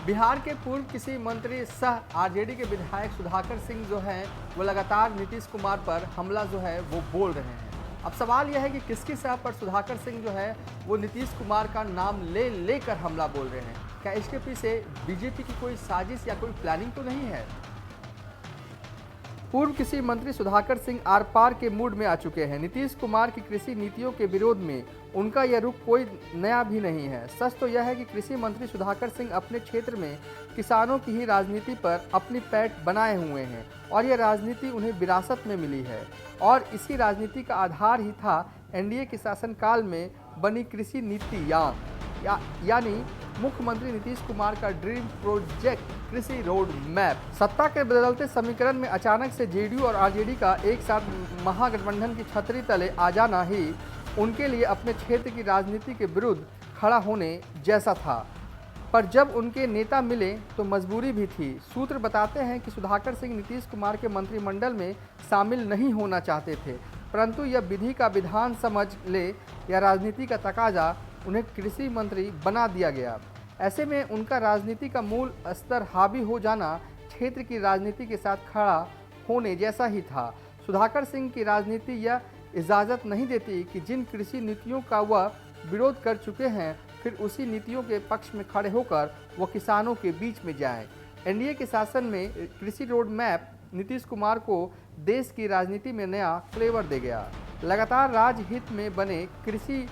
बिहार के पूर्व कृषि मंत्री सह आरजेडी के विधायक सुधाकर सिंह जो हैं वो लगातार नीतीश कुमार पर हमला जो है वो बोल रहे हैं। अब सवाल यह है कि किसकी सह पर सुधाकर सिंह जो है वो नीतीश कुमार का नाम लेकर हमला बोल रहे हैं। क्या इसके पीछे बीजेपी की कोई साजिश या कोई प्लानिंग तो नहीं है? पूर्व कृषि मंत्री सुधाकर सिंह आर पार के मूड में आ चुके हैं। नीतीश कुमार की कृषि नीतियों के विरोध में उनका यह रुख कोई नया भी नहीं है। सच तो यह है कि कृषि मंत्री सुधाकर सिंह अपने क्षेत्र में किसानों की ही राजनीति पर अपनी पैठ बनाए हुए हैं और यह राजनीति उन्हें विरासत में मिली है और इसी राजनीति का आधार ही था एनडीए के शासनकाल में बनी कृषि नीति यानी मुख्यमंत्री नीतीश कुमार का ड्रीम प्रोजेक्ट कृषि रोड मैप। सत्ता के बदलते समीकरण में अचानक से जेडीयू और आरजेडी का एक साथ महागठबंधन की छतरी तले आ जाना ही उनके लिए अपने क्षेत्र की राजनीति के विरुद्ध खड़ा होने जैसा था। पर जब उनके नेता मिले तो मजबूरी भी थी। सूत्र बताते हैं कि सुधाकर सिंह नीतीश कुमार के मंत्रिमंडल में शामिल नहीं होना चाहते थे, परंतु यह विधि का विधान समझ ले या राजनीति का तकाजा उन्हें कृषि मंत्री बना दिया गया। ऐसे में उनका राजनीति का मूल स्तर हावी हो जाना क्षेत्र की राजनीति के साथ खड़ा होने जैसा ही था। सुधाकर सिंह की राजनीति यह इजाज़त नहीं देती कि जिन कृषि नीतियों का वह विरोध कर चुके हैं फिर उसी नीतियों के पक्ष में खड़े होकर वह किसानों के बीच में जाएं। एनडीए के शासन में कृषि रोड मैप नीतीश कुमार को देश की राजनीति में नया फ्लेवर दे गया। लगातार राजहित में बने कृषि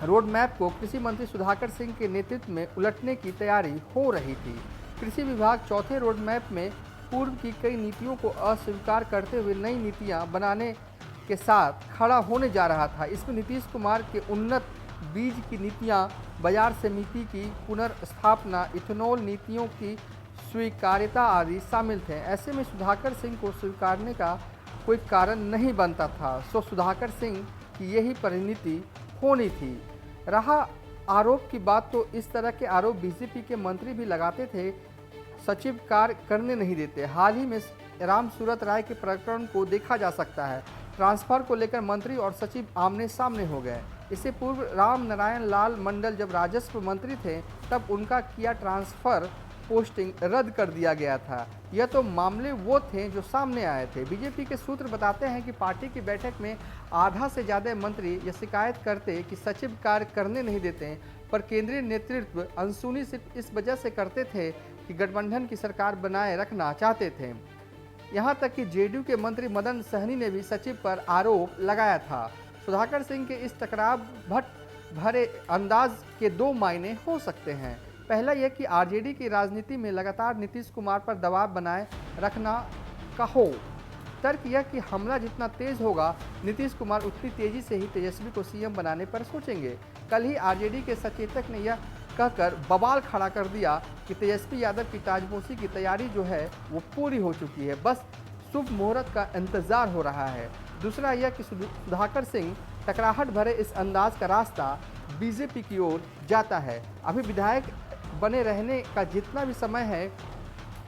रोड मैप को कृषि मंत्री सुधाकर सिंह के नेतृत्व में उलटने की तैयारी हो रही थी। कृषि विभाग चौथे रोड मैप में पूर्व की कई नीतियों को अस्वीकार करते हुए नई नीतियां बनाने के साथ खड़ा होने जा रहा था। इसमें नीतीश कुमार के उन्नत बीज की नीतियां, बाजार समिति की पुनर्स्थापना, इथेनॉल नीतियों की स्वीकार्यता आदि शामिल थे। ऐसे में सुधाकर सिंह को स्वीकारने का कोई कारण नहीं बनता था। सो सुधाकर सिंह की यही परिणति होनी थी। रहा आरोप की बात तो इस तरह के आरोप बीजेपी के मंत्री भी लगाते थे, सचिव कार्य करने नहीं देते। हाल ही में राम सूरत राय के प्रकरण को देखा जा सकता है। ट्रांसफर को लेकर मंत्री और सचिव आमने सामने हो गए। इससे पूर्व राम नारायण लाल मंडल जब राजस्व मंत्री थे तब उनका किया ट्रांसफर पोस्टिंग रद्द कर दिया गया था। यह तो मामले वो थे जो सामने आए थे। बीजेपी के सूत्र बताते हैं कि पार्टी की बैठक में आधा से ज़्यादा मंत्री यह शिकायत करते कि सचिव कार्य करने नहीं देते, पर केंद्रीय नेतृत्व अनसुनी सिर्फ इस वजह से करते थे कि गठबंधन की सरकार बनाए रखना चाहते थे। यहाँ तक कि जेडीयू के मंत्री मदन सहनी ने भी सचिव पर आरोप लगाया था। सुधाकर सिंह के इस टकराव भरे अंदाज के दो मायने हो सकते हैं। पहला यह कि आरजेडी की राजनीति में लगातार नीतीश कुमार पर दबाव बनाए रखना का हो। तर्क यह कि हमला जितना तेज होगा नीतीश कुमार उतनी तेजी से ही तेजस्वी को सीएम बनाने पर सोचेंगे। कल ही आरजेडी के सचेतक ने यह कहकर बवाल खड़ा कर दिया कि तेजस्वी यादव की ताजपोशी की तैयारी जो है वो पूरी हो चुकी है, बस शुभ मुहूर्त का इंतजार हो रहा है। दूसरा यह कि सुधाकर सिंह टकराहट भरे इस अंदाज का रास्ता बीजेपी की ओर जाता है। अभी विधायक बने रहने का जितना भी समय है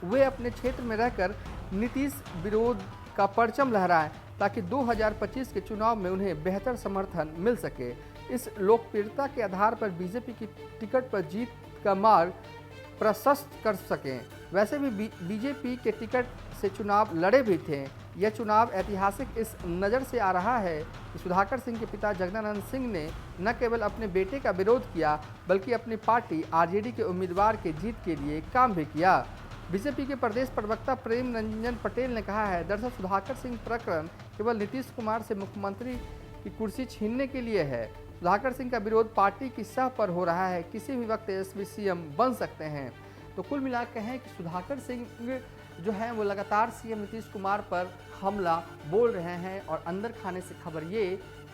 वे अपने क्षेत्र में रहकर नीतीश विरोध का परचम लहराएं ताकि 2025 के चुनाव में उन्हें बेहतर समर्थन मिल सके। इस लोकप्रियता के आधार पर बीजेपी की टिकट पर जीत का मार्ग प्रशस्त कर सकें। वैसे भी बीजेपी के टिकट से चुनाव लड़े भी थे। यह चुनाव ऐतिहासिक इस नज़र से आ रहा है कि सुधाकर सिंह के पिता जगदानंद सिंह ने न केवल अपने बेटे का विरोध किया बल्कि अपनी पार्टी आरजेडी के उम्मीदवार के जीत के लिए काम भी किया। बीजेपी के प्रदेश प्रवक्ता प्रेम रंजन पटेल ने कहा है, दरअसल सुधाकर सिंह प्रकरण केवल नीतीश कुमार से मुख्यमंत्री की कुर्सी छीनने के लिए है। सुधाकर सिंह का विरोध पार्टी की सह पर हो रहा है। किसी भी वक्त तेजस्वी सीएम बन सकते हैं। तो कुल मिलाकर कहें कि सुधाकर सिंह जो है वो लगातार सीएम नीतीश कुमार पर हमला बोल रहे हैं और अंदर खाने से खबर ये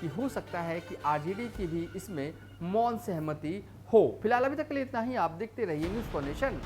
कि हो सकता है कि आरजेडी की भी इसमें मौन सहमति हो। फिलहाल अभी तक के लिए इतना ही। आप देखते रहिए न्यूज़ फॉर नेशन।